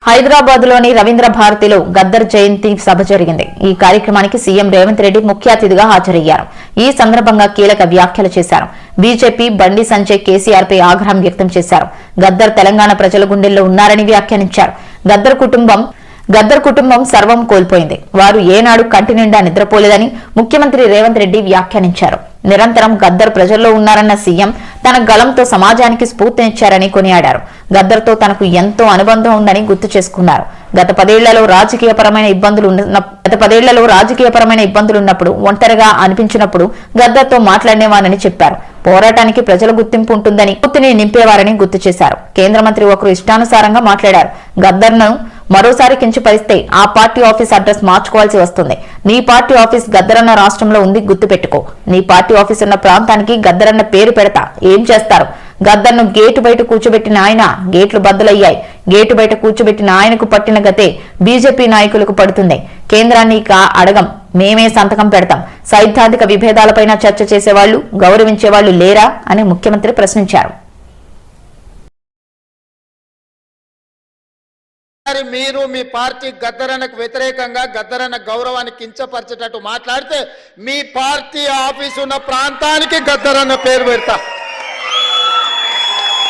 హైదరాబాద్ లోని రవీంద్ర భారతిలో గద్దర్ జయంతి సభ జరిగింది. ఈ కార్యక్రమానికి సీఎం రేవంత్ రెడ్డి ముఖ్య అతిథిగా హాజరయ్యారు. ఈ సందర్భంగా కీలక వ్యాఖ్యలు చేశారు. బీజేపీ బండి సంజయ్ కేసీఆర్ పై ఆగ్రహం వ్యక్తం చేశారు. గద్దర్ తెలంగాణ ప్రజల గుండెల్లో ఉన్నారని వ్యాఖ్యానించారు. గద్దర్ కుటుంబం సర్వం కోల్పోయింది. వారు ఏనాడు కంటి నిండా నిద్రపోలేదని ముఖ్యమంత్రి రేవంత్ రెడ్డి వ్యాఖ్యానించారు. నిరంతరం గద్దర్ ప్రజల్లో ఉన్నారన్న సీఎం తన గళంతో సమాజానికి స్ఫూర్తినిచ్చారని కొనియాడారు. గద్దర్తో తనకు ఎంతో అనుబంధం ఉందని గుర్తు చేసుకున్నారు. గత పదేళ్లలో రాజకీయపరమైన ఇబ్బందులున్నప్పుడు ఒంటరిగా అనిపించినప్పుడు గద్దర్తో మాట్లాడినేవానని చెప్పారు. పోరాటానికి ప్రజల గుర్తింపు ఉంటుందని గుర్తుని నింపేవారని గుర్తు చేశారు. కేంద్ర మంత్రి ఒకరు ఇష్టానుసారంగా మాట్లాడారు. గద్దర్ను మరోసారి కించపరిస్తే ఆ పార్టీ ఆఫీస్ అడ్రస్ మార్చుకోవాల్సి వస్తుంది. నీ పార్టీ ఆఫీస్ గద్దరన్న రాష్ట్రంలో ఉంది, గుర్తుపెట్టుకో. నీ పార్టీ ఆఫీస్ ఉన్న ప్రాంతానికి గద్దరన్న పేరు పెడతా, ఏం చేస్తారు? గద్దర్ను గేటు బయట కూర్చోబెట్టిన ఆయన గేట్లు బద్దలయ్యాయి. గేటు బయట కూర్చోబెట్టిన ఆయనకు పట్టిన గతే బీజేపీ నాయకులకు పడుతుంది. కేంద్రాన్ని అడగం, మేమే సంతకం పెడతాం. సైద్ధాంతిక విభేదాలపైన చర్చ చేసేవాళ్లు, గౌరవించేవాళ్లు లేరా అని ముఖ్యమంత్రి ప్రశ్నించారు. మీరు మీ పార్టీ గద్దరన్నకు వ్యతిరేకంగా గద్దరన్న గౌరవాన్ని కించపరిచేటట్టు మాట్లాడితే మీ పార్టీ ఆఫీసు ఉన్న ప్రాంతానికి గద్దరన్న పేరు పెడతా.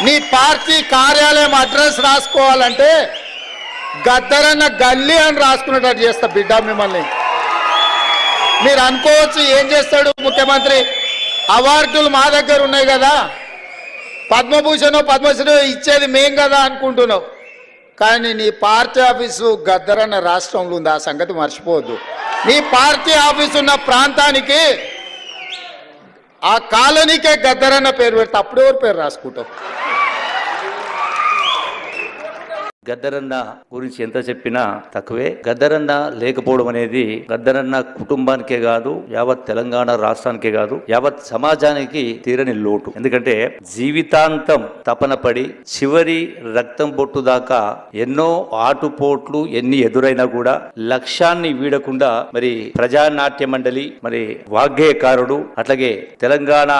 నీ పార్టీ కార్యాలయం అడ్రస్ రాసుకోవాలంటే గద్దరన్న గల్లీ అని రాసుకునేటట్టు చేస్తా బిడ్డ. మిమ్మల్ని మీరు అనుకోవచ్చు ఏం చేస్తాడు ముఖ్యమంత్రి, అవార్డులు మా దగ్గర ఉన్నాయి కదా, పద్మభూషణ్ పద్మశ్రీ ఇచ్చేది మేం కదా అనుకుంటున్నావు. కానీ నీ పార్టీ ఆఫీసు గద్దరన్న రాష్ట్రంలో ఉంది, ఆ సంగతి మర్చిపోవద్దు. నీ పార్టీ ఆఫీసు ఉన్న ప్రాంతానికి ఆ కాలనీకే గద్దరన్న పేరు పెడితే అప్పుడు ఎవరు పేరు రాసుకుంటావు? గద్దరన్న గురించి ఎంత చెప్పినా తక్కువే. గద్దరన్న లేకపోవడం అనేది గద్దరన్న కుటుంబానికే కాదు, యావత్ తెలంగాణ రాష్ట్రానికే కాదు, యావత్ సమాజానికి తీరని లోటు. ఎందుకంటే జీవితాంతం తపన పడి చివరి రక్తం బొట్టు దాకా ఎన్నో ఆటుపోట్లు ఎన్ని ఎదురైనా కూడా లక్ష్యాన్ని వీడకుండా మరి ప్రజానాట్య మండలి, మరి వాగ్గేయకారుడు, అట్లాగే తెలంగాణ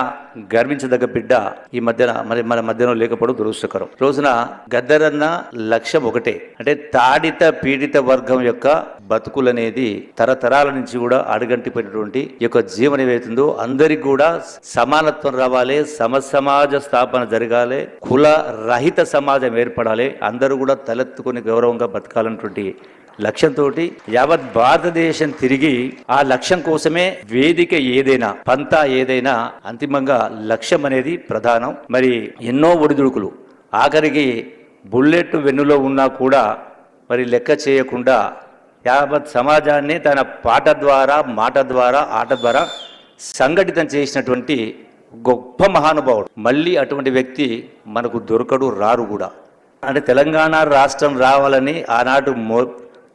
గర్వించదగ్గ బిడ్డ ఈ మధ్యన మన మధ్యలో లేకపోవడం దురదృష్టకరం. రోజున గద్దరన్న లక్ష్యం ఒకటే, అంటే తాడిత పీడిత వర్గం యొక్క బతుకులనేది తరతరాల నుంచి కూడా అడుగంటిపోయినటువంటి ఈ యొక్క జీవనం ఏవైతుందో అందరికి కూడా సమానత్వం రావాలి, సమసమాజ స్థాపన జరగాలి, కుల రహిత సమాజం ఏర్పడాలి, అందరూ కూడా తలెత్తుకుని గౌరవంగా బతకాలన్నటువంటి లక్ష్యంతో యావత్ భారతదేశం తిరిగి ఆ లక్ష్యం కోసమే వేదిక ఏదైనా, పంతా ఏదైనా అంతిమంగా లక్ష్యం అనేది ప్రధానం. మరి ఎన్నో ఒడిదుడుకులు, ఆఖరికి బుల్లెట్ వెన్నులో ఉన్నా కూడా మరి లెక్క చేయకుండా యావత్ సమాజాన్ని తన పాట ద్వారా, మాట ద్వారా, ఆట ద్వారా సంఘటితం చేసినటువంటి గొప్ప మహానుభావుడు. మళ్ళీ అటువంటి వ్యక్తి మనకు దొరకడు, రారు కూడా. అంటే తెలంగాణ రాష్ట్రం రావాలని ఆనాడు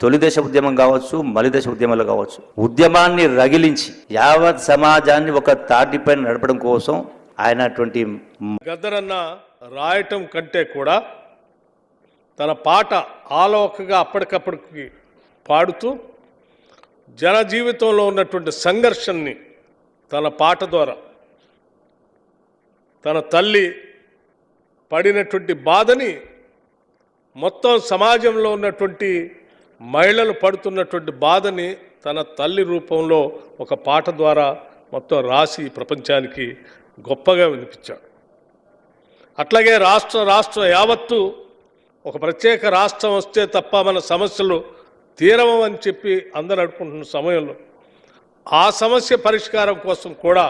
తొలి దశ ఉద్యమం కావచ్చు, మలి దశ ఉద్యమాలు కావచ్చు, ఉద్యమాన్ని రగిలించి యావత్ సమాజాన్ని ఒక తాటిపైన నడపడం కోసం ఆయన అటువంటి గద్దరన్న రాయటం కంటే కూడా తన పాట ఆలోకగా అప్పటికప్పటికి పాడుతూ జన జీవితంలో ఉన్నటువంటి సంఘర్షణని తన పాట ద్వారా, తన తల్లి పడినటువంటి బాధని మొత్తం సమాజంలో ఉన్నటువంటి మహిళలు పడుతున్నటువంటి బాధని తన తల్లి రూపంలో ఒక పాట ద్వారా మొత్తం రాసి ప్రపంచానికి గొప్పగా వినిపించాడు. అట్లాగే రాష్ట్రం యావత్తు ఒక ప్రత్యేక రాష్ట్రం వస్తే తప్ప మన సమస్యలు తీరవని చెప్పి అందరూ అనుకుంటున్న సమయంలో ఆ సమస్య పరిష్కారం కోసం కూడా